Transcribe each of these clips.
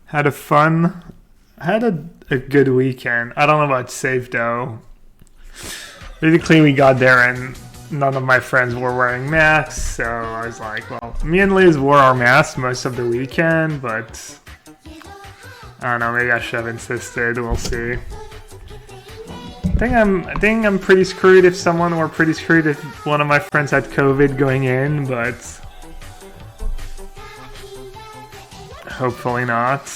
Had a fun, had a good weekend. I don't know about safe though. Basically, we got there and none of my friends were wearing masks, so I was like, well, me and Liz wore our masks most of the weekend, but I don't know, maybe I should have insisted. We'll see. I think I'm pretty screwed if someone, or pretty screwed if one of my friends had COVID going in, but hopefully not.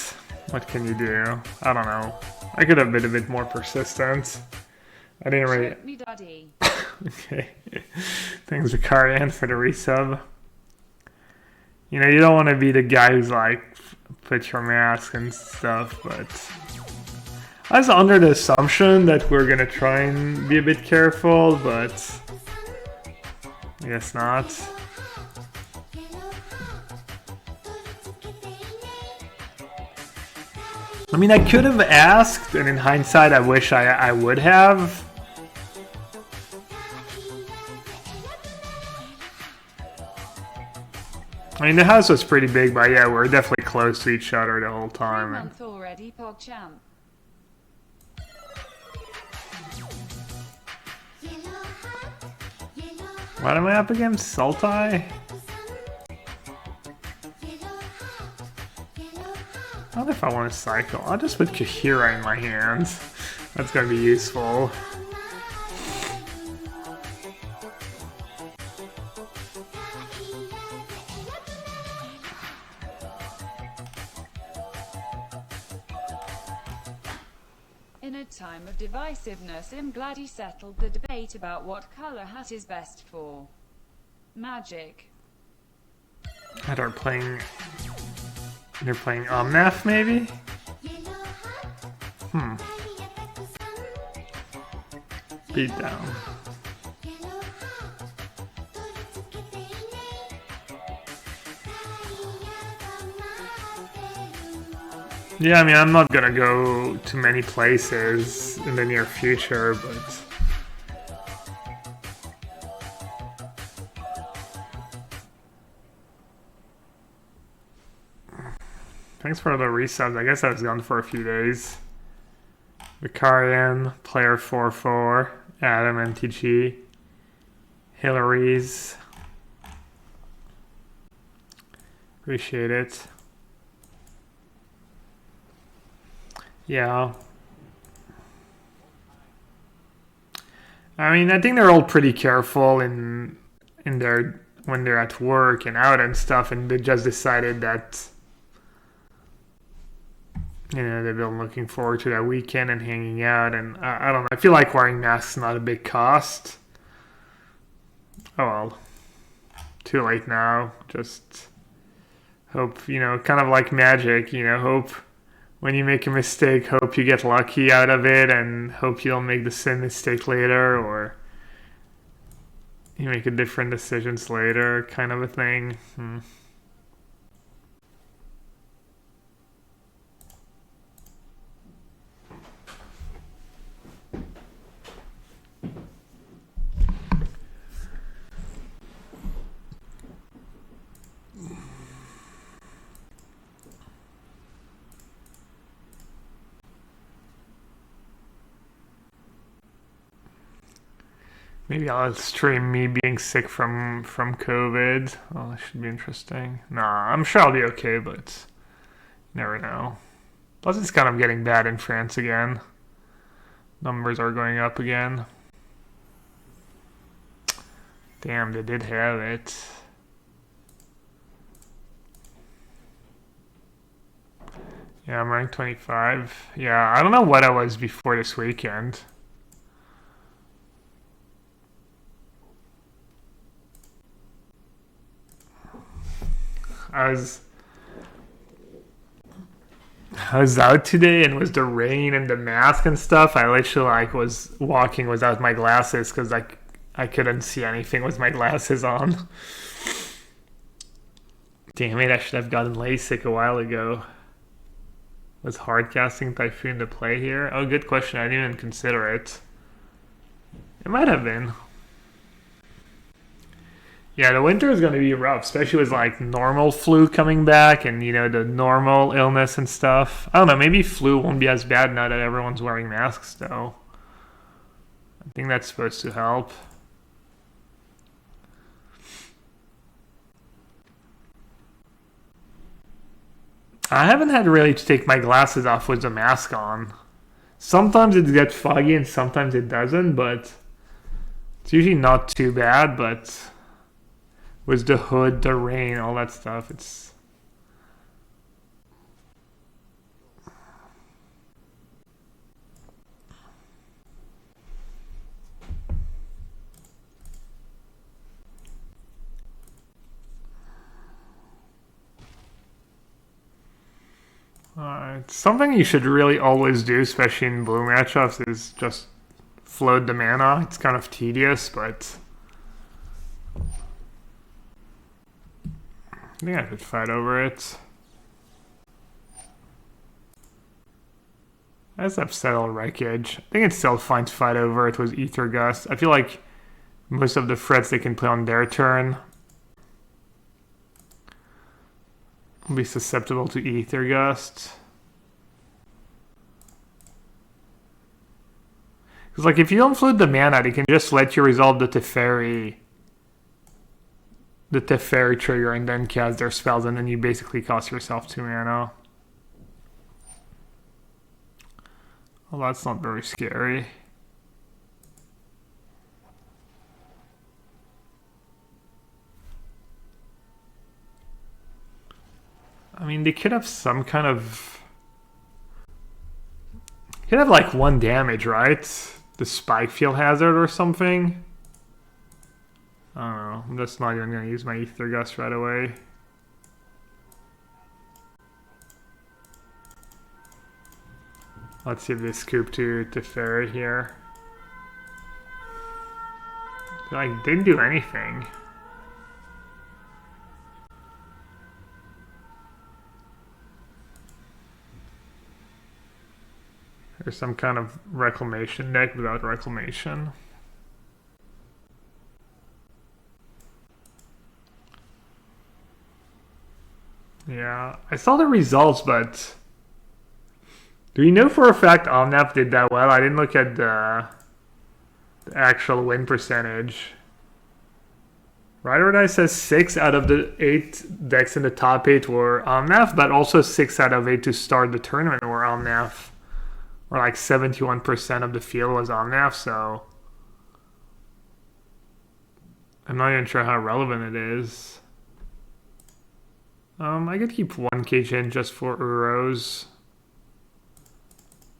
What can you do? I don't know. I could have been a bit more persistent. I didn't really. Me daddy. Okay. Thanks, Vicarian, for the resub. You know, you don't want to be the guy who's like, put your mask and stuff, but I was under the assumption that we're gonna try and be a bit careful, but I guess not. I mean, I could have asked, and in hindsight, I wish I would have. I mean, the house was pretty big, but yeah, we're definitely close to each other the whole time. 3 months already, PogChamp. What am I up against? Sultai? I don't know if I want to cycle. I'll just put Kahira in my hands. That's going to be useful. In a time of divisiveness, I'm glad he settled the debate about what color hat is best for magic. They're playing Omnath, maybe? Beat down. Yeah, I mean, I'm not gonna go to many places in the near future, but thanks for the resubs. I guess I was gone for a few days. Vicarian, player 4-4, Adam MTG, Hillary's. Appreciate it. Yeah. I mean, I think they're all pretty careful in their when they're at work and out and stuff, and they just decided that, you know, they've been looking forward to that weekend and hanging out, and I don't know. I feel like wearing masks is not a big cost. Oh well. Too late now. Just hope, you know, kind of like magic, you know, hope when you make a mistake, hope you get lucky out of it, and hope you don't make the same mistake later, or you make a different decisions later, kind of a thing. Maybe I'll stream me being sick from COVID. Oh, that should be interesting. Nah, I'm sure I'll be okay, but you never know. Plus, it's kind of getting bad in France again. Numbers are going up again. Damn, they did have it. Yeah, I'm ranked 25. Yeah, I don't know what I was before this weekend. I was out today, and it was the rain and the mask and stuff. I literally was walking without my glasses because I couldn't see anything with my glasses on. Damn it, I should have gotten LASIK a while ago. Was hardcasting Typhoon to play here? Oh, good question. I didn't even consider it. It might have been. Yeah, the winter is going to be rough, especially with like normal flu coming back and, you know, the normal illness and stuff. I don't know, maybe flu won't be as bad now that everyone's wearing masks, though. I think that's supposed to help. I haven't had really to take my glasses off with the mask on. Sometimes it gets foggy and sometimes it doesn't, but it's usually not too bad, but with the hood, the rain, all that stuff, it's... something you should really always do, especially in blue matchups, is just float the mana. It's kind of tedious, but I think I could fight over it. That's Upsettle Wreckage. I think it's still fine to fight over it with Ether Gust. I feel like most of the threats they can play on their turn will be susceptible to Ether Gust. Because like if you don't float the mana, they can just let you resolve the Teferi trigger and then cast their spells, and then you basically cost yourself 2 mana. Well, that's not very scary. I mean, they could have some kind of... could have like 1 damage, right? The Spike Field Hazard or something. I don't know. I'm just not even going to use my Ether Gust right away. Let's see if they scoop to Teferi here. Like, didn't do anything. There's some kind of Reclamation deck without Reclamation. Yeah, I saw the results, but do you know for a fact Omnath did that well? I didn't look at the actual win percentage. Right or Die says 6 out of the 8 decks in the top 8 were Omnath, but also 6 out of 8 to start the tournament were Omnath. Or like 71% of the field was Omnath, so I'm not even sure how relevant it is. I could keep 1 cage in just for Uros.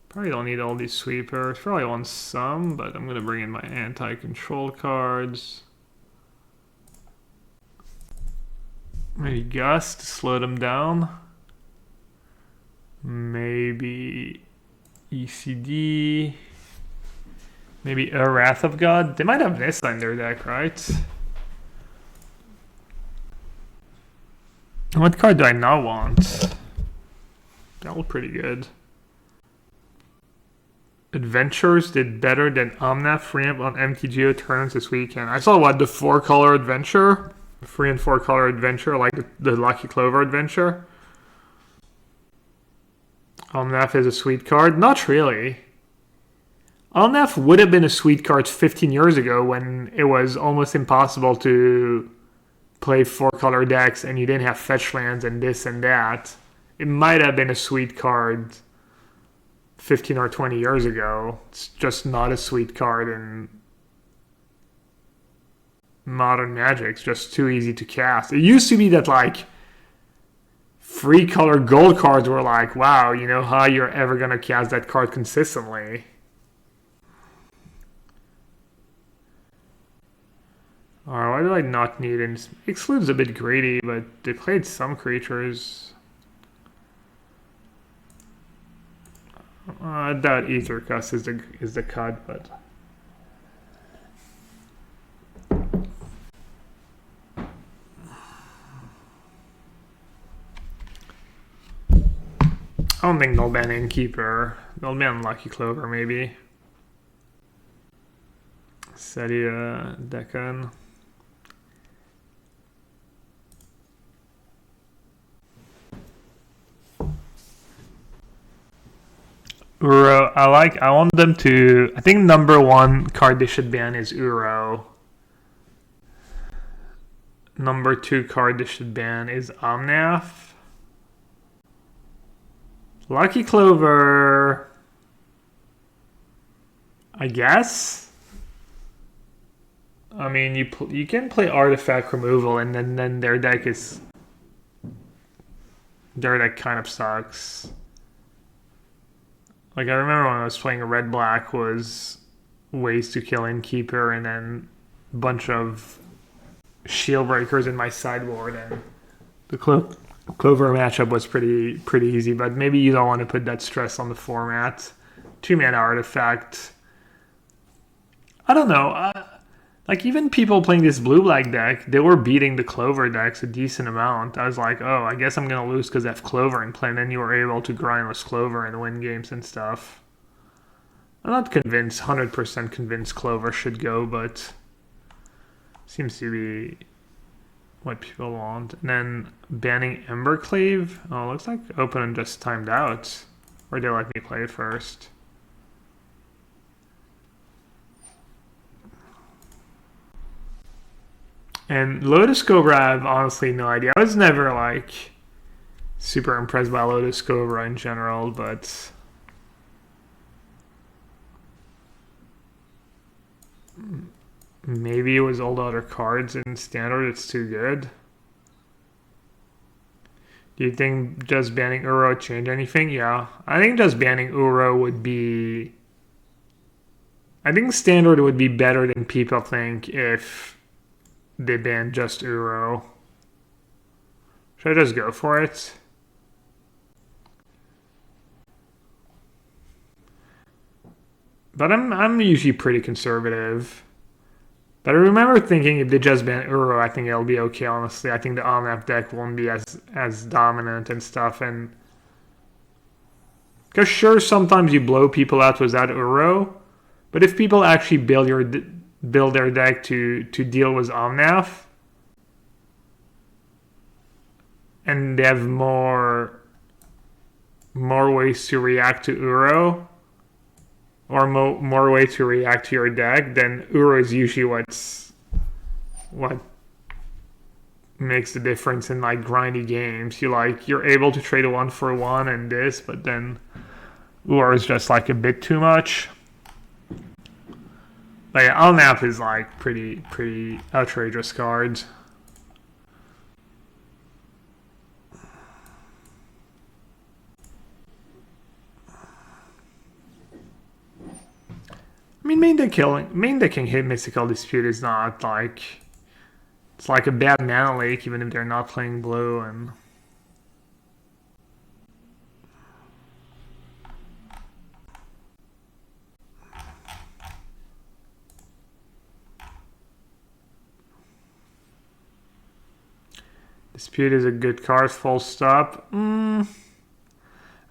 Probably don't need all these sweepers. Probably want some, but I'm gonna bring in my anti-control cards. Maybe Gust to slow them down. Maybe ECD. Maybe a Wrath of God. They might have this in their deck, right? What card do I not want? That looked pretty good. Adventures did better than Omnath Freeamp on MTGO tournaments this weekend. I saw what, the 4-color adventure? 3 and 4-color adventure, like the Lucky Clover adventure. Omnath is a sweet card? Not really. Omnath would have been a sweet card 15 years ago when it was almost impossible to play 4-color decks and you didn't have fetch lands and this and that. It might have been a sweet card 15 or 20 years ago. It's just not a sweet card in modern Magic. It's just too easy to cast. It used to be that like 3-color gold cards were like, wow, you know how you're ever going to cast that card consistently. Alright, why do I not need it? Exclude's a bit greedy, but they played some creatures. I doubt Ether Gust is the cut, but I don't think they'll ban Innkeeper. They'll ban Lucky Clover, maybe. Sedia, Deccan. Uro, I want them to, I think number one card they should ban is Uro. Number two card they should ban is Omnath. Lucky Clover, I guess. I mean, you can play artifact removal, and then their deck kind of sucks. Like, I remember when I was playing red black was ways to kill Innkeeper, and then a bunch of shield breakers in my sideboard, and the Clover matchup was pretty easy. But maybe you don't want to put that stress on the format. 2-mana artifact. I don't know. Like, even people playing this blue-black deck, they were beating the Clover decks a decent amount. I was like, oh, I guess I'm going to lose because I have Clover in play. And then you were able to grindless Clover and win games and stuff. I'm not convinced, 100% convinced Clover should go, but seems to be what people want. And then banning Embercleave. Oh, looks like opponent just timed out. Or they let me play it first. And Lotus Cobra, I have honestly no idea. I was never, like, super impressed by Lotus Cobra in general, but maybe it was all the other cards in Standard. It's too good. Do you think just banning Uro change anything? Yeah. I think just banning Uro would be... I think Standard would be better than people think if they banned just Uro. Should I just go for it? But I'm usually pretty conservative. But I remember thinking if they just ban Uro, I think it'll be okay, honestly. I think the Omnath deck won't be as dominant and stuff. And because sure, sometimes you blow people out without Uro. But if people actually build their deck to deal with Omnath, and they have more ways to react to Uro, or more ways to react to your deck, then Uro is usually what makes the difference in, like, grindy games. You're able to trade a 1-for-1 and this, but then Uro is just like a bit too much. But yeah, Omnath is like pretty outrageous cards. I mean, main decking hit Mystical Dispute is not like, it's like a bad mana leak even if they're not playing blue. And Dispute is a good card, full stop. I'm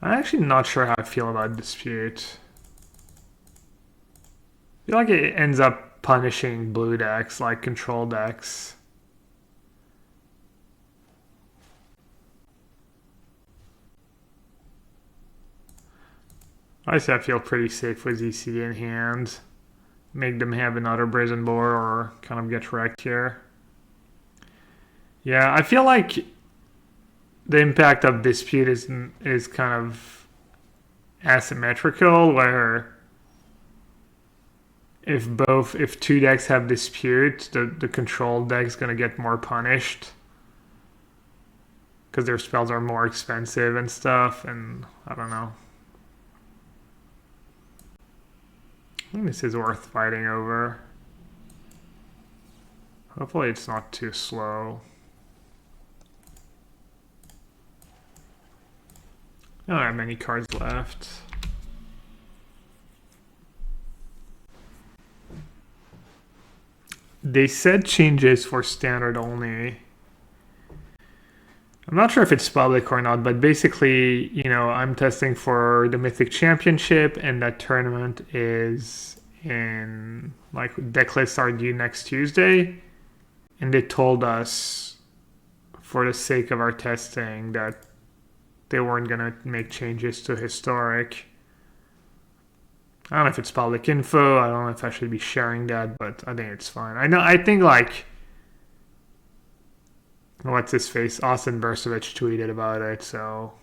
actually not sure how I feel about Dispute. I feel like it ends up punishing blue decks, like control decks. I feel pretty safe with ECD in hand. Make them have another Brazen Boar or kind of get wrecked here. Yeah, I feel like the impact of Dispute is kind of asymmetrical, where if two decks have Dispute, the control deck's gonna get more punished because their spells are more expensive and stuff, and I don't know. I think this is worth fighting over. Hopefully it's not too slow. I don't have many cards left. They said changes for Standard only. I'm not sure if it's public or not, but basically, I'm testing for the Mythic Championship, and that tournament is in, like, deck lists are due next Tuesday. And they told us, for the sake of our testing, that they weren't going to make changes to Historic. I don't know if it's public info. I don't know if I should be sharing that, but I think it's fine. I think like, what's his face? Austin Bursovich tweeted about it, so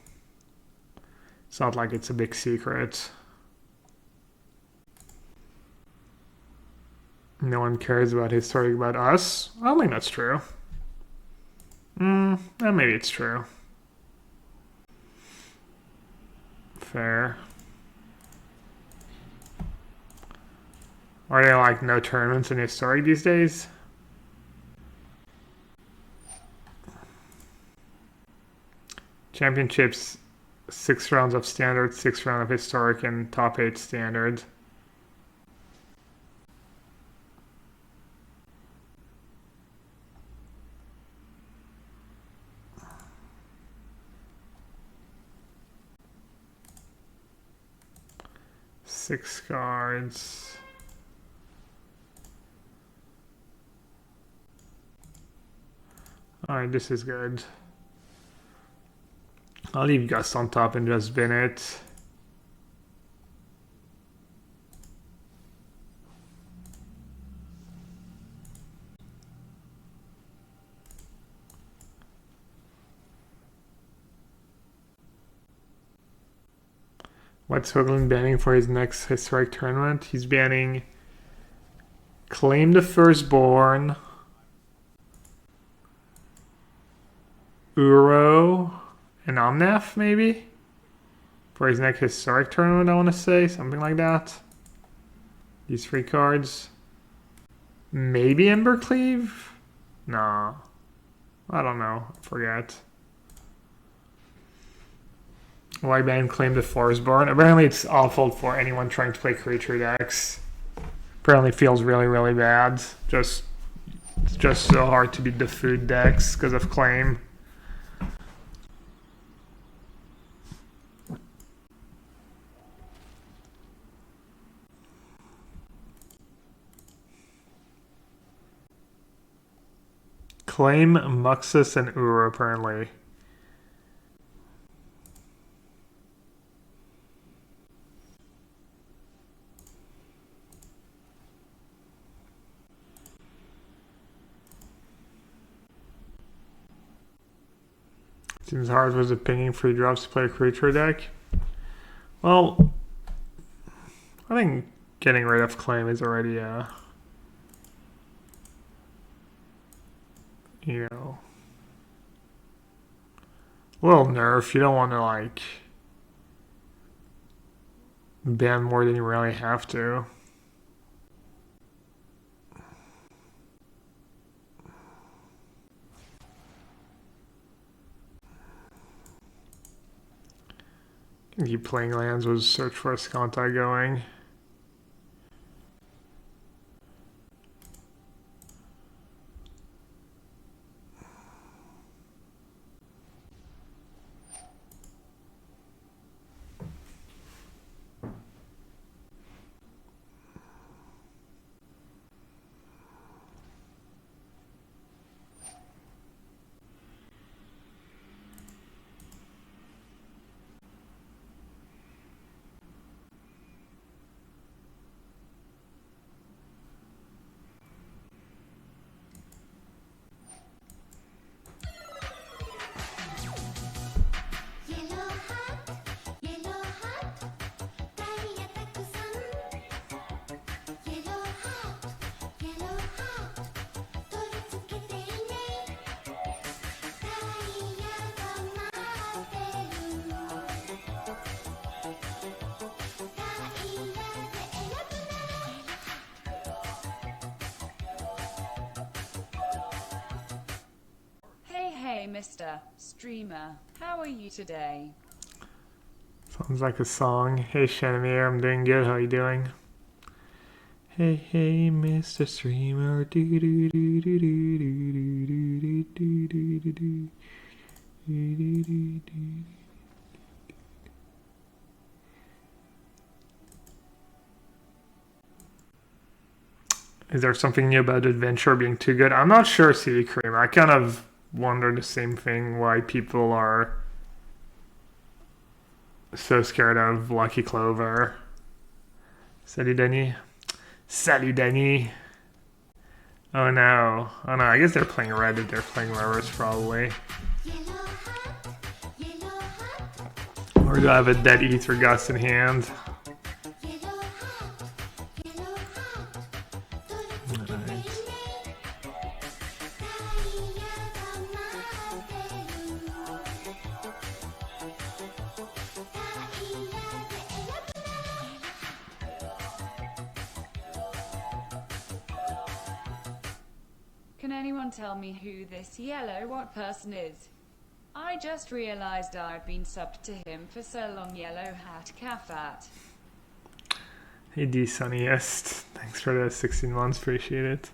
it's not like it's a big secret. No one cares about his story about us. I don't think that's true. Maybe it's true. Fair. Are there like no tournaments in Historic these days? Championships, 6 rounds of standard, 6 rounds of Historic, and top 8 standard. Six cards. Alright, this is good. I'll leave Gus on top and just bin it. What's Hoagland banning for his next Historic tournament? He's banning Claim the Firstborn, Uro, and Omnath, maybe? For his next Historic tournament, I want to say. Something like that. These 3 cards. Maybe Embercleave? Nah. I don't know. I forget. Why ban Claim the Firstborn? Apparently it's awful for anyone trying to play creature decks. Apparently feels really, really bad. It's just so hard to beat the food decks because of Claim. Claim, Muxus, and Uro apparently. Seems hard was it pinging 3 drops to play a creature deck? Well, I think getting rid of Claim is already a little nerf. You don't want to like ban more than you really have to. Keep playing lands with Search for Escanta going. Hey, Mr. Streamer, how are you today? Sounds like a song. Hey, Shanamir, I'm doing good. How are you doing? Hey, hey, Mr. Streamer. Is there something new about Adventure being too good? I'm not sure, CD Cream. I kind of wonder the same thing, why people are so scared of Lucky Clover. Salut Danny. Salut Danny. Oh no. Oh no, I guess they're playing red if they're playing lowers probably. Or do I have a dead ether gust in hand? Can anyone tell me who this yellowhat person is? I just realized I've been subbed to him for so long. Yellowhat Cafat. Hey D Sunniest. Thanks for the 16 months, appreciate it.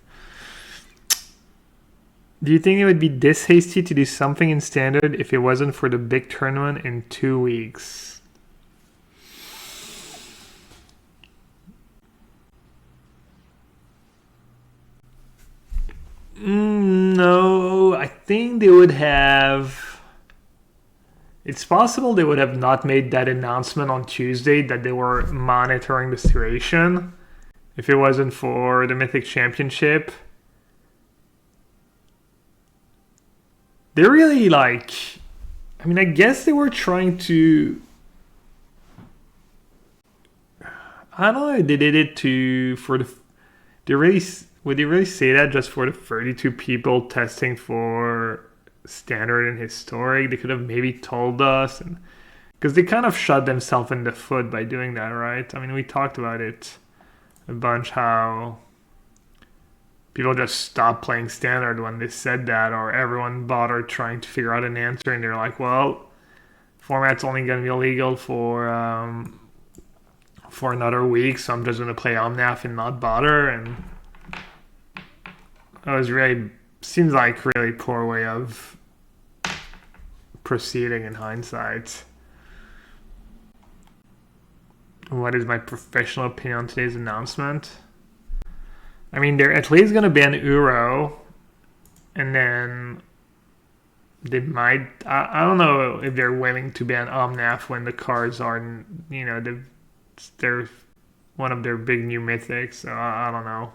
Do you think it would be this hasty to do something in standard if it wasn't for the big tournament in 2 weeks? No, I think they would have. It's possible they would have not made that announcement on Tuesday that they were monitoring the situation if it wasn't for the Mythic Championship. They're really like. I mean, I guess they were trying to. I don't know if they did it for the. Would they really say that just for the 32 people testing for standard and historic? They could have maybe told us, because they kind of shot themselves in the foot by doing that, right? I mean, we talked about it a bunch, how people just stopped playing standard when they said that, or everyone bothered trying to figure out an answer, and they're like, well, format's only going to be illegal for another week, so I'm just going to play Omnath and not bother. And it was really, seems like really poor way of proceeding in hindsight. What is my professional opinion on today's announcement? I mean, they're at least going to ban Uro, and then they might, I don't know if they're willing to ban Omnath when the cards are, they're one of their big new mythics, so I don't know.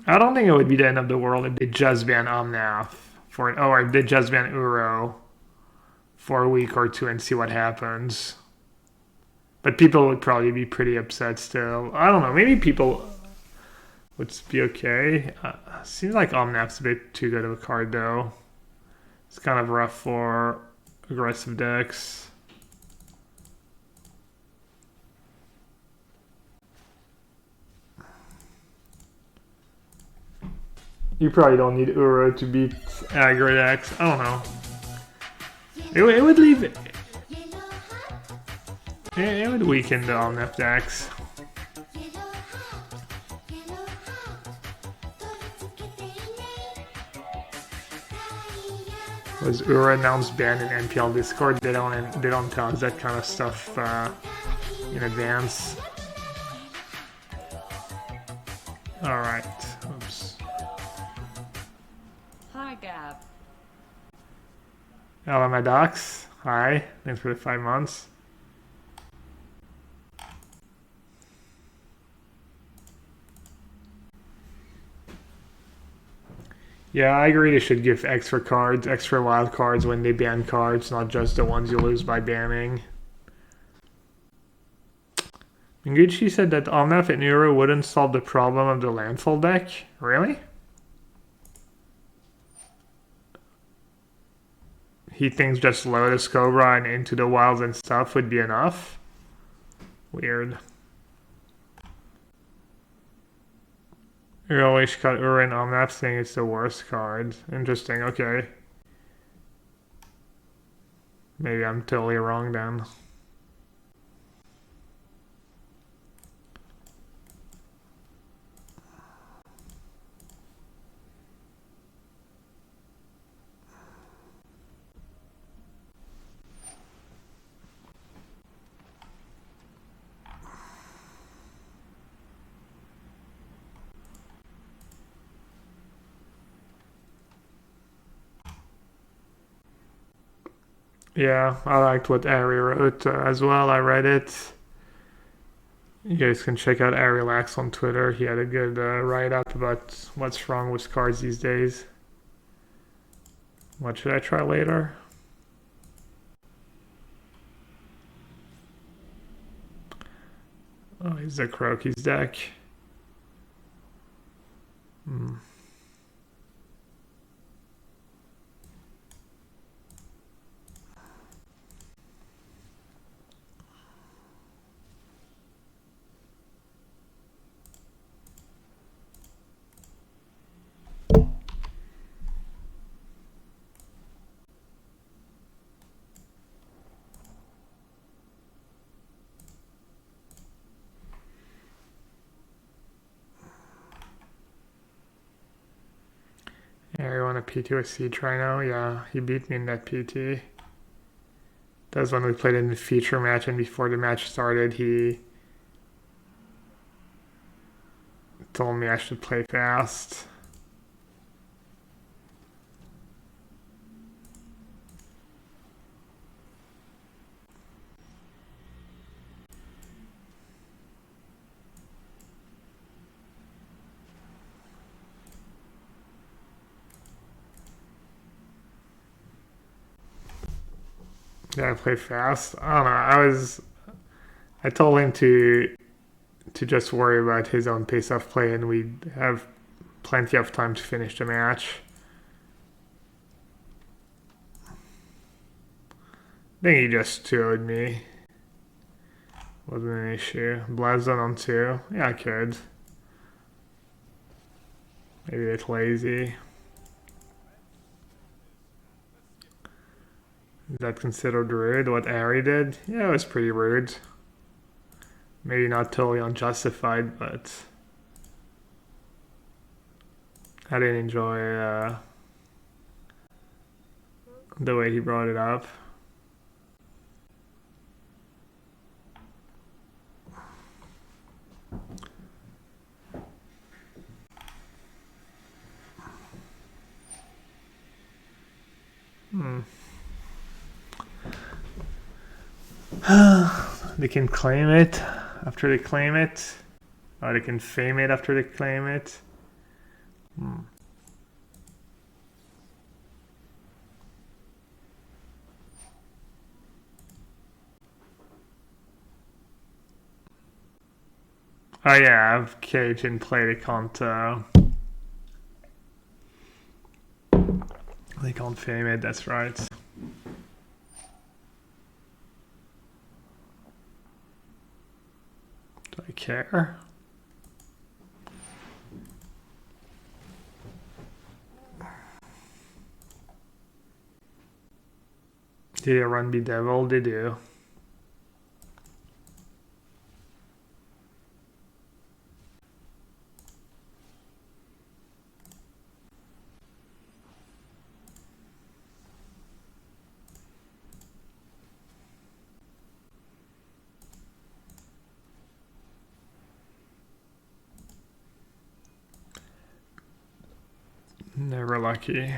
I don't think it would be the end of the world if they just ban Omnath or if they just ban Uro for a week or two and see what happens. But people would probably be pretty upset still. I don't know. Maybe people would be okay. Seems like Omnath's a bit too good of a card though. It's kind of rough for aggressive decks. You probably don't need Uro to beat aggro decks. I don't know. It would leave. It would weaken the Omnath decks. Was Uro announced banned in NPL Discord? They don't tell us that kind of stuff in advance. All right. Oops. Hi, Gab. Hello, my docs. Hi. Thanks for the 5 months. Yeah, I agree they should give extra cards, extra wild cards when they ban cards, not just the ones you lose by banning. Nguchi said that Omnath and Uro wouldn't solve the problem of the landfall deck. Really? He thinks just Lotus Cobra and Into the Wilds and stuff would be enough? Weird. Always cut Uro and Omnath saying it's the worst card. Interesting, okay. Maybe I'm totally wrong then. Yeah, I liked what Ari wrote as well. I read it. You guys can check out Ari Lax on Twitter. He had a good write up about what's wrong with cards these days. What should I try later? Oh, he's a Croaky's deck. Hmm. Yeah, you want a PT with C try now? Yeah, he beat me in that PT. That was when we played in the feature match, and before the match started, he told me I should play fast. Yeah, I play fast. I don't know. I told him to just worry about his own pace of play, and we'd have plenty of time to finish the match. I think he just 2'd me. Wasn't an issue. Blazon on 2. Yeah, I could. Maybe it's lazy. Is that considered rude? What Ari did? Yeah, it was pretty rude. Maybe not totally unjustified, but I didn't enjoy the way he brought it up. Hmm. They can claim it after they claim it, or they can fame it after they claim it. Hmm. Oh yeah, I have Cage in play. They can't fame it. That's right. Do I care? Did they run Be Devil? They do. Never lucky.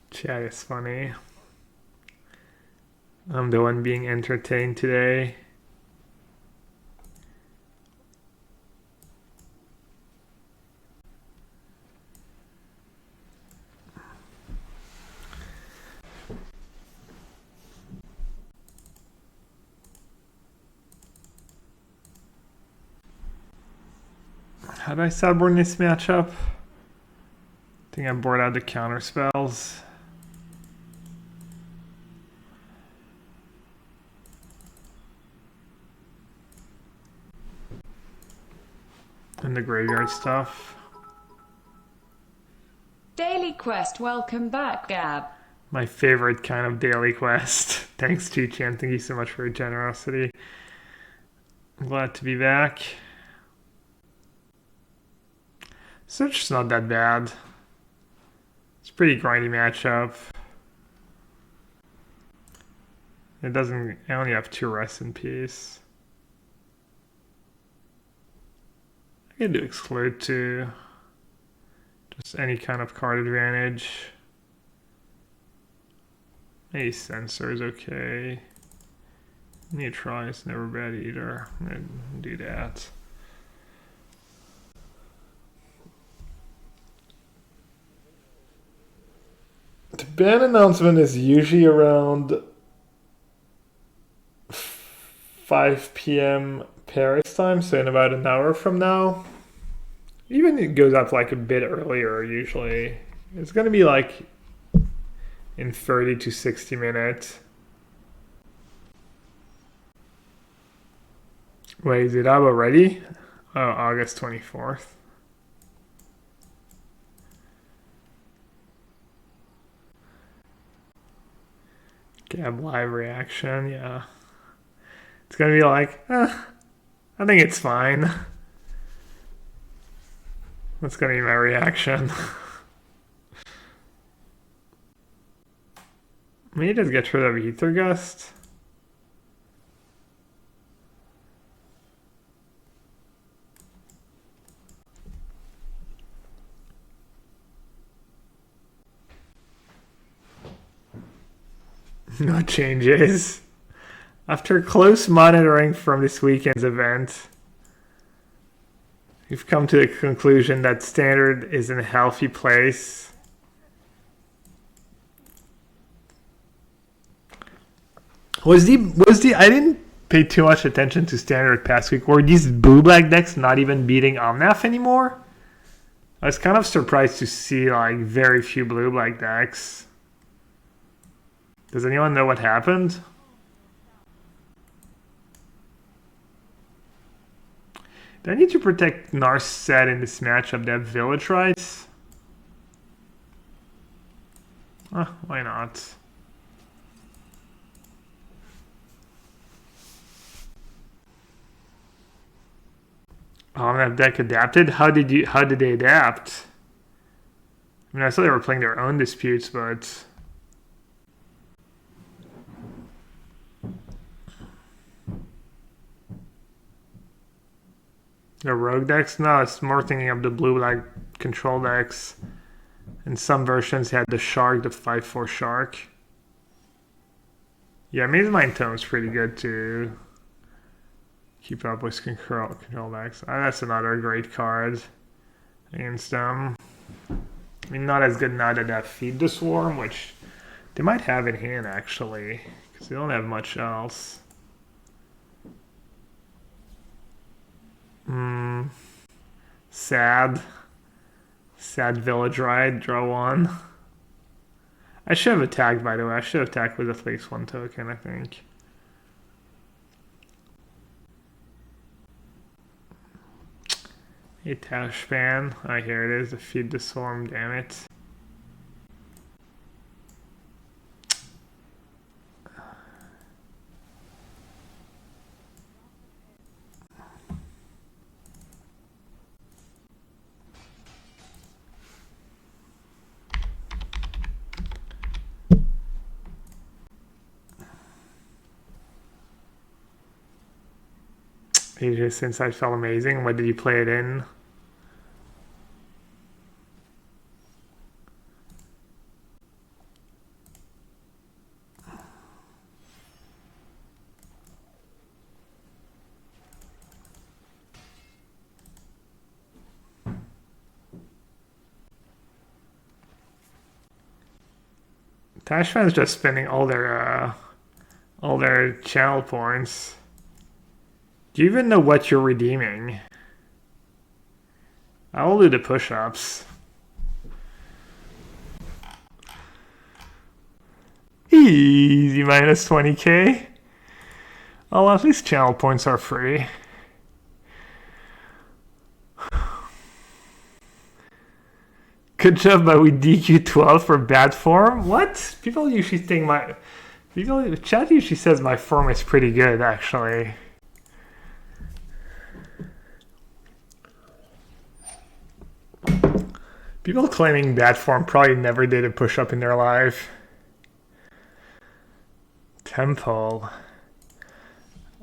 Chat is funny. I'm the one being entertained today. How do I sideboard in this matchup? I think I board out the counter spells. And the graveyard stuff. Daily quest, welcome back, Gab. My favorite kind of daily quest. Thanks, Chi-Chan. Thank you so much for your generosity. I'm glad to be back. Search's not that bad. It's a pretty grindy matchup. It doesn't... I only have 2 rest in peace. I can do exclude too. Just any kind of card advantage. Maybe sensor is okay. Neutralize never bad either. I'm gonna do that. The ban announcement is usually around 5 p.m. Paris time, so in about an hour from now. Even it goes up like a bit earlier usually. It's gonna be like in 30 to 60 minutes. Wait, is it up already? Oh, August 24th. Gab live reaction, yeah. It's gonna be like, I think it's fine. That's gonna be my reaction. Maybe just get rid of Ether Gust. No changes. After close monitoring from this weekend's event, we've come to the conclusion that Standard is in a healthy place. Was the I didn't pay too much attention to Standard past week. Were these blue-black decks not even beating Omnath anymore? I was kind of surprised to see like very few blue-black decks. Does anyone know what happened? Do I need to protect Narset in this matchup? They have Village Rights? Why not? That deck adapted? How did they adapt? I mean, I saw they were playing their own disputes, but the rogue decks? No, it's more thinking of the blue-black control decks. And some versions had the shark, the 5/4 shark. Yeah, Maze Mind Tome's pretty good to keep up with control decks. That's another great card against them. I mean, not as good now that they have Feed the Swarm, which they might have in hand actually, because they don't have much else. Sad Village Ride, draw 1. I should have attacked, by the way. I should have attacked with at least 1 token, I think. A Tashpan. Here it is, the Feed the Swarm, damn it. Aegis Insight felt amazing. What did you play it in? Tashfan's just spending all their channel points. Do you even know what you're redeeming? I will do the push-ups. Easy, minus 20k. Oh, at least channel points are free. Good job, but we DQ12 for bad form? What? People usually think chat usually says my form is pretty good, actually. People claiming bad form probably never did a push-up in their life. Temple.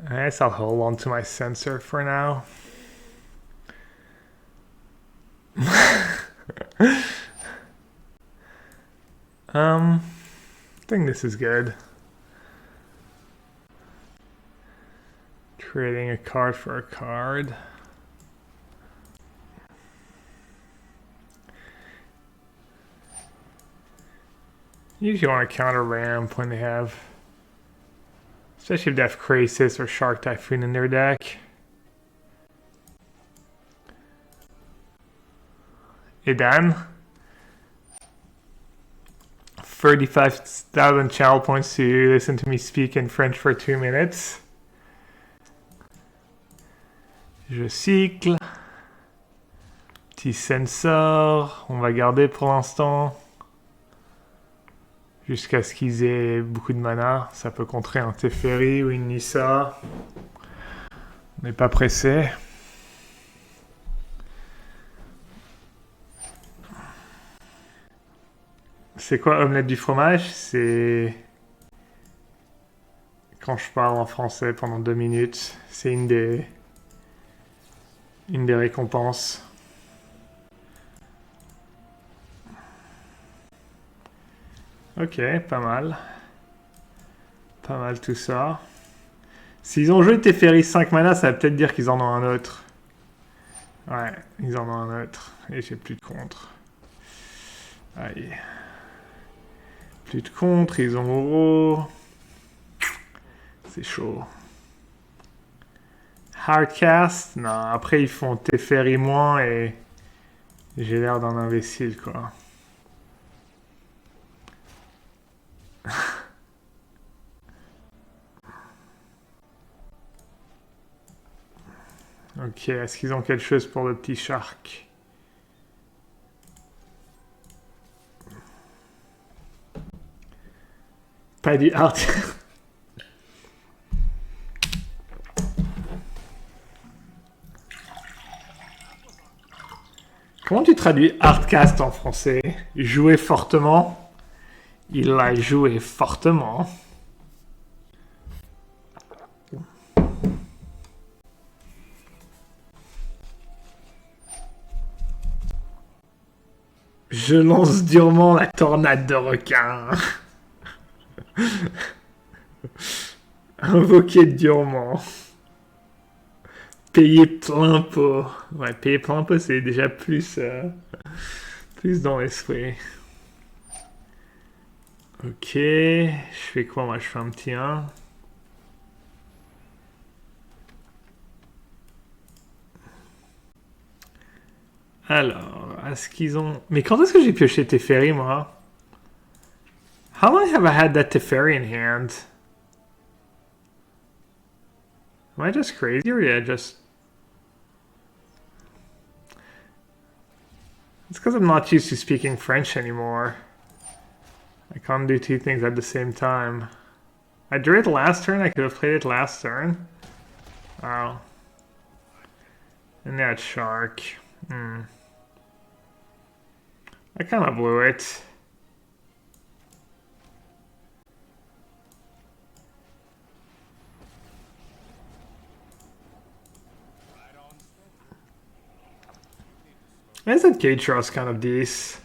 I guess I'll hold on to my sensor for now. I think this is good. Creating a card for a card. You usually want to counter ramp when they have, especially if they have Krasis or Shark Typhoon in their deck. Et done. 35,000 channel points to listen to me speak in French for 2 minutes. Je cycle. Petit sensor. On va garder pour l'instant. Jusqu'à ce qu'ils aient beaucoup de mana. Ça peut contrer un Teferi ou une Nissa. On n'est pas pressé. C'est quoi omelette du fromage? C'est quand je parle en français pendant 2 minutes. C'est une des récompenses. Ok, pas mal. Pas mal tout ça. S'ils ont joué Teferi 5 mana, ça veut peut-être dire qu'ils en ont un autre. Ouais, ils en ont un autre. Et j'ai plus de contre. Aïe. Plus de contre, ils ont Oro. C'est chaud. Hardcast? Non, après ils font Teferi moins et j'ai l'air d'un imbécile, quoi. Ok, est-ce qu'ils ont quelque chose pour le petit Shark? Pas du hard. Comment tu traduis hardcast en français? Jouer fortement? Il a joué fortement. Je lance durement la tornade de requin. Invoquer durement. Payer plein pot. Ouais, payer plein pot, c'est déjà plus dans l'esprit. Ok, je fais quoi? Moi, je fais un petit 1. Alors, est-ce qu'ils ont... Mais quand est-ce que j'ai pioché Teferi, moi? How long have I had that Teferi in hand? Am I just crazy or yeah, just... It's because I'm not used to speaking French anymore. I can't do 2 things at the same time. I drew it last turn, I could have played it last turn. Oh. And that Shark. I kind of blew it. I said K-Trust kind of decent.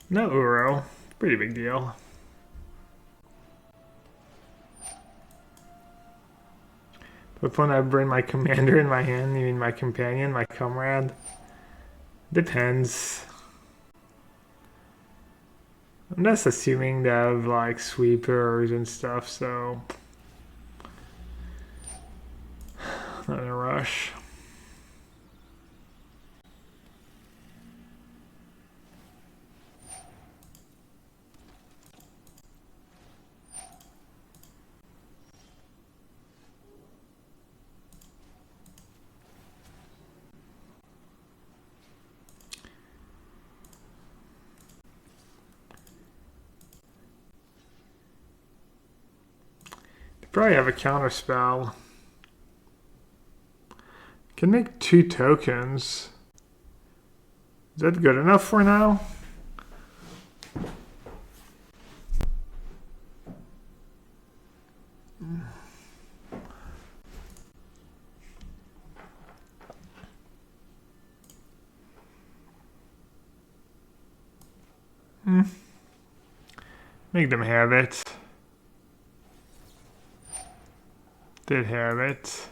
No Uro. Pretty big deal. But when I bring my commander in my hand, you mean my companion, my comrade? Depends. I'm just assuming they have like sweepers and stuff, so not in a rush. Probably have a counter spell. Can make 2 tokens. Is that good enough for now? Make them have it. Did have it.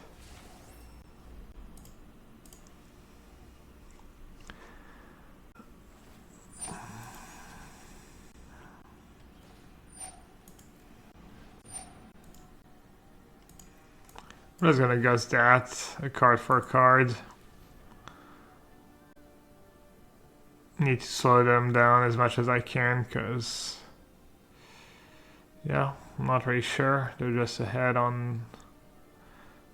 I'm just gonna gust that. A card for a card. Need to slow them down as much as I can because, yeah, I'm not really sure. They're just ahead on.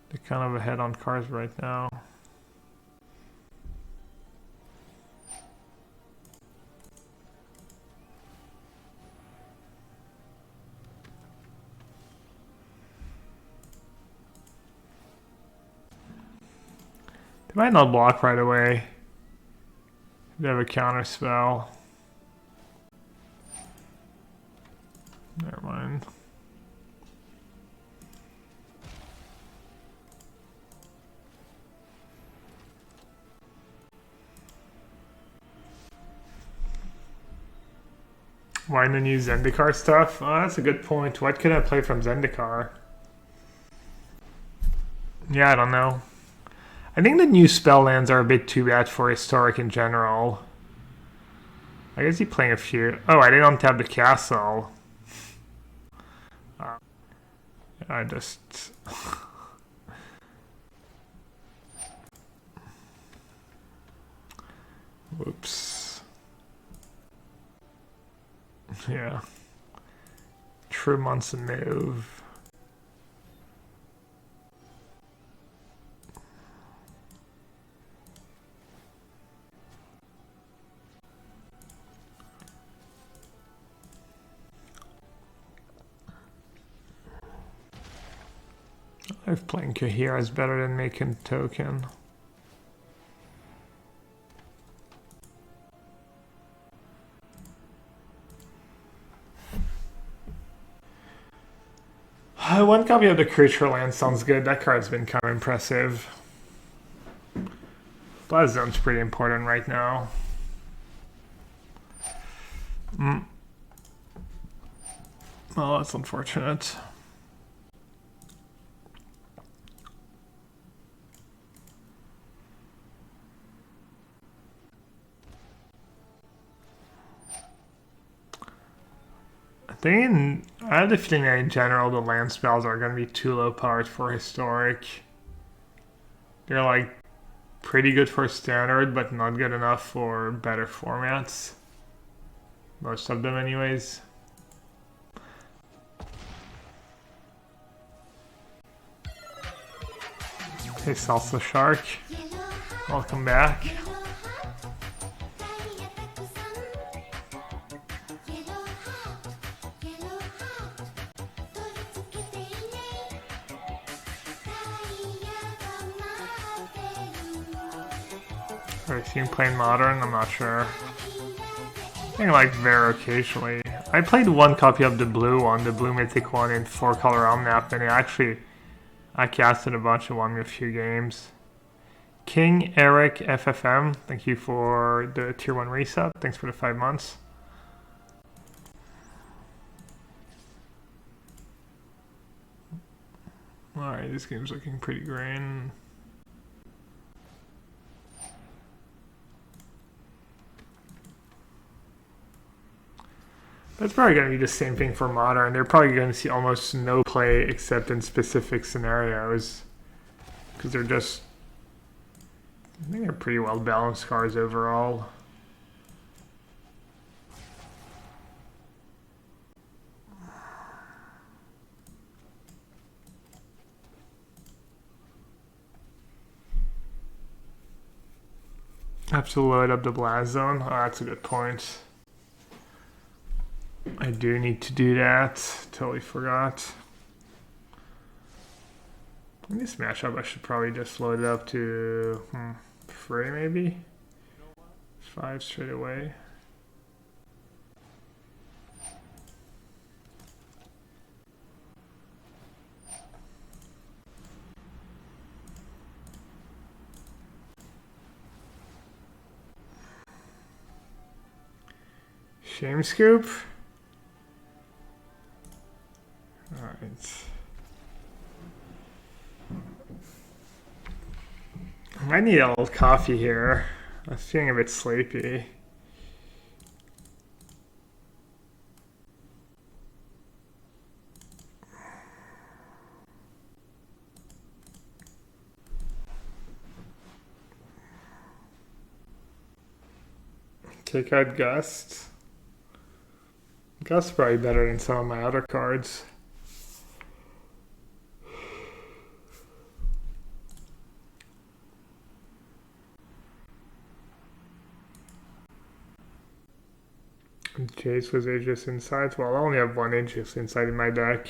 They're kind of ahead on cards right now. They might not block right away. They have a counter spell. Never mind. Why the new Zendikar stuff? Oh, that's a good point. What could I play from Zendikar? Yeah, I don't know. I think the new spell lands are a bit too bad for Historic in general. I guess he's playing a few. Oh, I didn't untap the castle. I just... Whoops. Yeah. True wants a move. If playing Kahira is better than making token. One copy of the creature land sounds good. That card's been kind of impressive. Blast Zone's pretty important right now. Well, that's unfortunate. I have the feeling that in general the land spells are going to be too low powered for Historic. They're like pretty good for Standard, but not good enough for better formats. Most of them anyways. Hey Salsa Shark, welcome back. I've seen playing Modern, I'm not sure. I think I like Ver occasionally. I played one copy of the blue one, the blue mythic one in 4-color Omnap, and I casted a bunch and won me a few games. King Eric FFM, thank you for the tier 1 resub. Thanks for the 5 months. Alright, this game's looking pretty green. That's probably going to be the same thing for Modern. They're probably going to see almost no play except in specific scenarios. Because they're just... I think they're pretty well balanced cards overall. I have to load up the Blast Zone. Oh, that's a good point. I do need to do that. Totally forgot. In this matchup, I should probably just load it up to 3 maybe? 5 straight away. Shame scoop. Alright. I need a little coffee here. I'm feeling a bit sleepy. Take out Gust. Gust's probably better than some of my other cards. Jace was Aegis Insights. Well, I only have 1 Aegis Insight in my deck.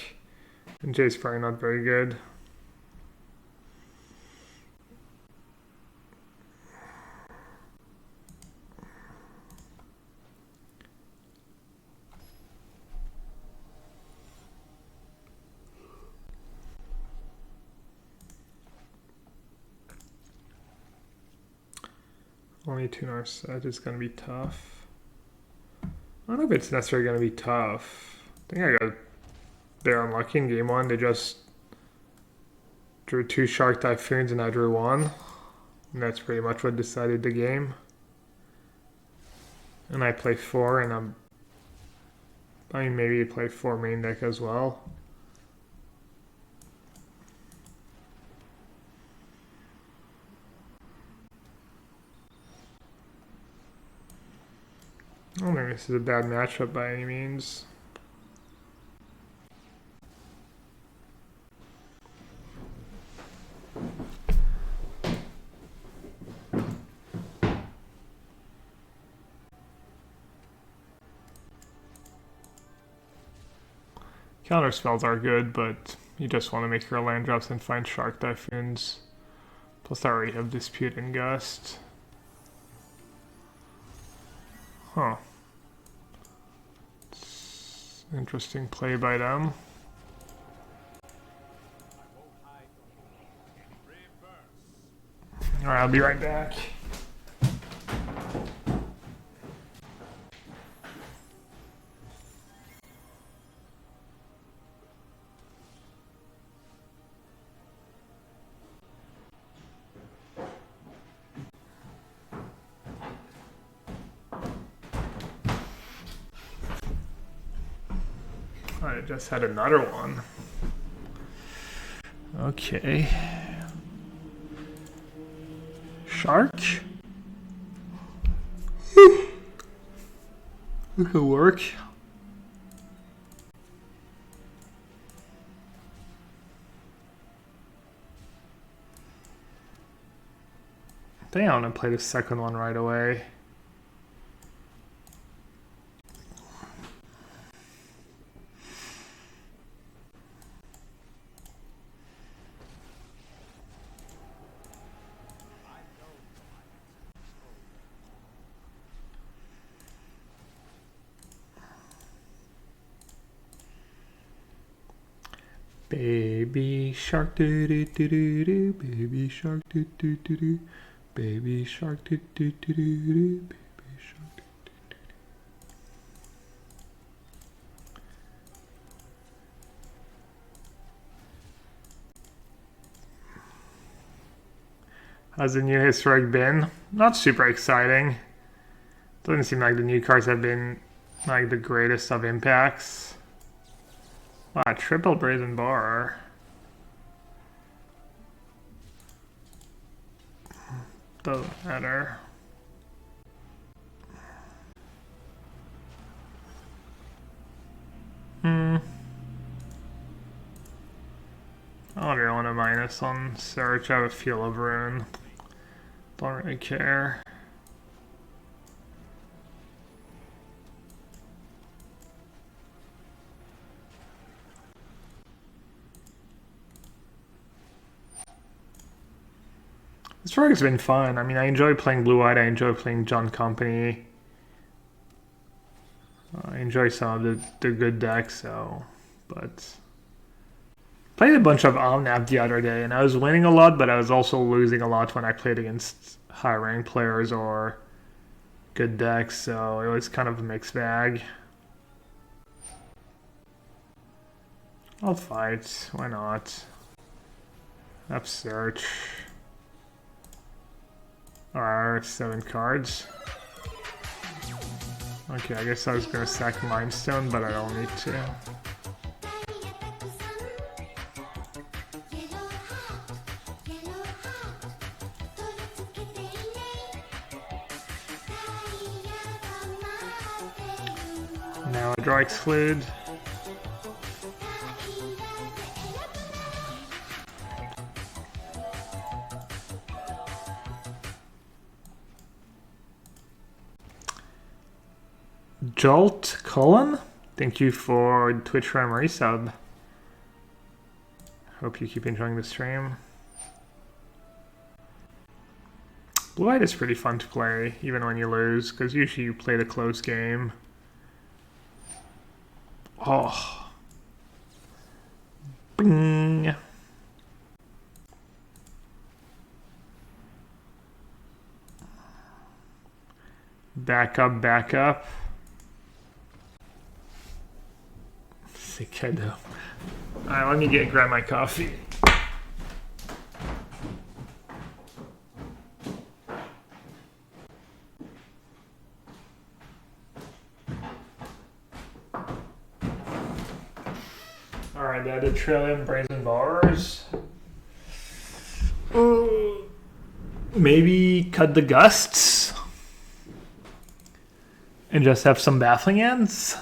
And Jace probably not very good. Only 2 Narset is going to be tough. I don't know if it's necessarily going to be tough. I think I got they're unlucky in game 1. They just drew 2 Shark Typhoons and I drew 1. And that's pretty much what decided the game. And I play 4 and I mean maybe play 4 main deck as well. I don't think this is a bad matchup by any means. Counter spells are good, but you just want to make your land drops and find Shark Typhoons. Plus I already have Dispute and Gust. Huh. Interesting play by them. Alright, I'll be right back. I just had another one. Okay. Shark? It could work. I think I want to play the second one right away. Baby shark do do do do do, baby shark do do do do, baby shark do do do do do, baby shark do do do do. How's the new historic been? Not super exciting. Doesn't seem like the new cards have been like the greatest of impacts. Wow, triple brazen bar. Doesn't matter. I don't really want a minus on search. I have a feel of rune. Don't really care. This track has been fun. I mean, I enjoy playing Blue-White. I enjoy playing John Company. I enjoy some of the good decks, so... But... Played a bunch of Omnap the other day, and I was winning a lot, but I was also losing a lot when I played against high-ranked players or good decks, so it was kind of a mixed bag. I'll fight. Why not? Up search. Alright, 7 cards. Okay, I guess I was gonna sack Mindstone, but I don't need to. Now I draw exclude. Jolt Colin, thank you for Twitch Prime resub. Hope you keep enjoying the stream. Blue-White is pretty fun to play, even when you lose, because usually you play the close game. Oh. Bing. Back up, back up. Sick kiddo. Alright, let me grab my coffee. Alright, I did Trillium Brazen Bars. Maybe cut the gusts. And just have some baffling ends.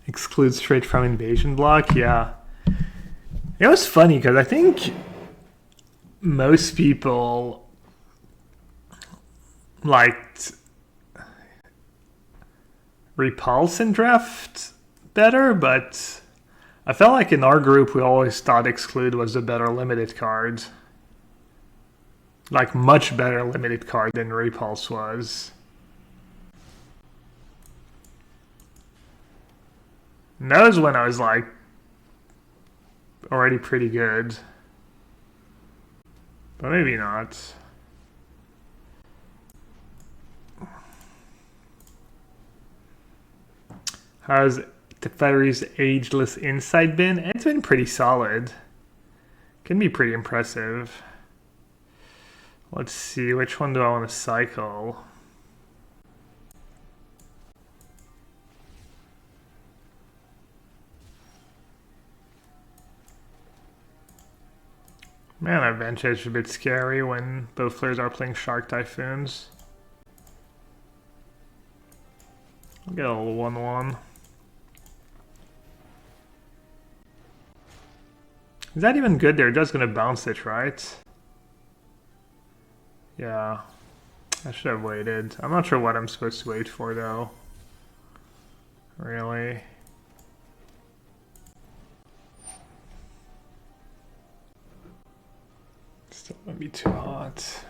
Exclude straight from invasion block, yeah. It was funny because I think most people liked Repulse in draft better, but I felt like in our group we always thought Exclude was a better limited card. Like much better limited card than Repulse was. And that was when I was like already pretty good. But maybe not. How's Teferi's Ageless Insight been? It's been pretty solid. Can be pretty impressive. Let's see, which one do I want to cycle? Man, Advantage is a bit scary when both players are playing Shark Typhoons. I'll get a little 1-1. Is that even good? They're just gonna bounce it, right? Yeah. I should have waited. I'm not sure what I'm supposed to wait for though. Really? Still gonna be too hot.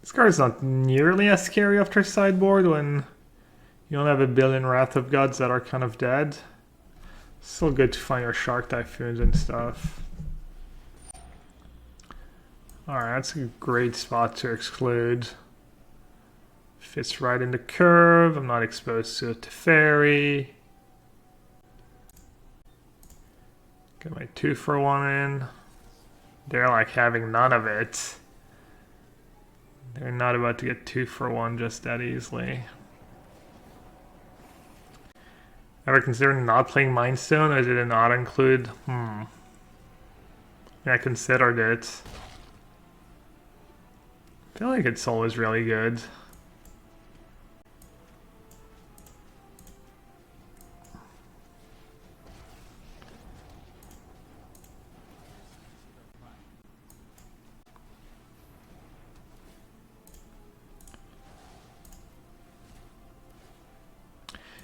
This card's not nearly as scary after sideboard when you don't have a billion Wrath of Gods that are kind of dead. Still good to find your Shark Typhoons and stuff. Alright, that's a great spot to exclude. Fits right in the curve. I'm not exposed to a Teferi. Get my 2-for-1 in. They're like having none of it. They're not about to get 2-for-1 just that easily. Ever consider not playing Mindstone, or did it not include? Yeah, I considered it. I feel like it's always really good.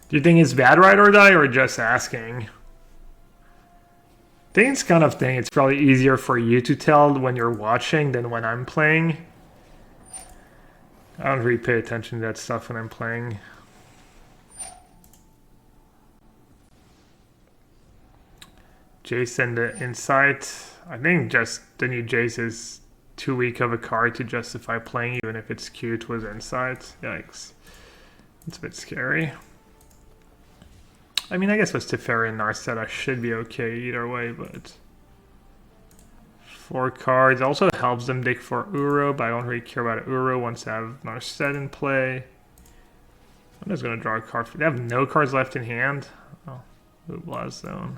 Do you think it's bad ride or die, or just asking? I think it's kind of thing. It's probably easier for you to tell when you're watching than when I'm playing. I don't really pay attention to that stuff when I'm playing. Jason, the Insight. I think just the new Jace is too weak of a card to justify playing, even if it's cute with Insight. Yikes. It's a bit scary. I mean, I guess with Teferi and Narset, should be okay either way, but 4 cards. Also helps them dig for Uro, but I don't really care about Uro once I have Narset in play. I'm just going to draw a card. They have no cards left in hand. Oh, Blast Zone.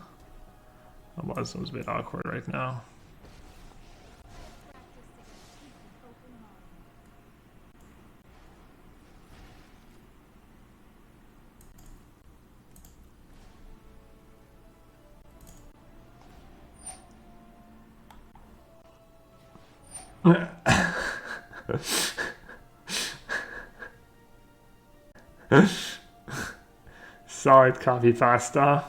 Oh, Blast Zone's a bit awkward right now. Solid copy pasta.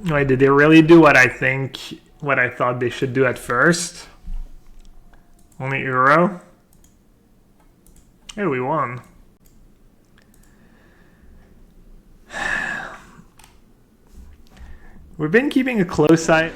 Wait, did they really do what I thought they should do at first? Only Uro? Hey, we won. We've been keeping a close eye.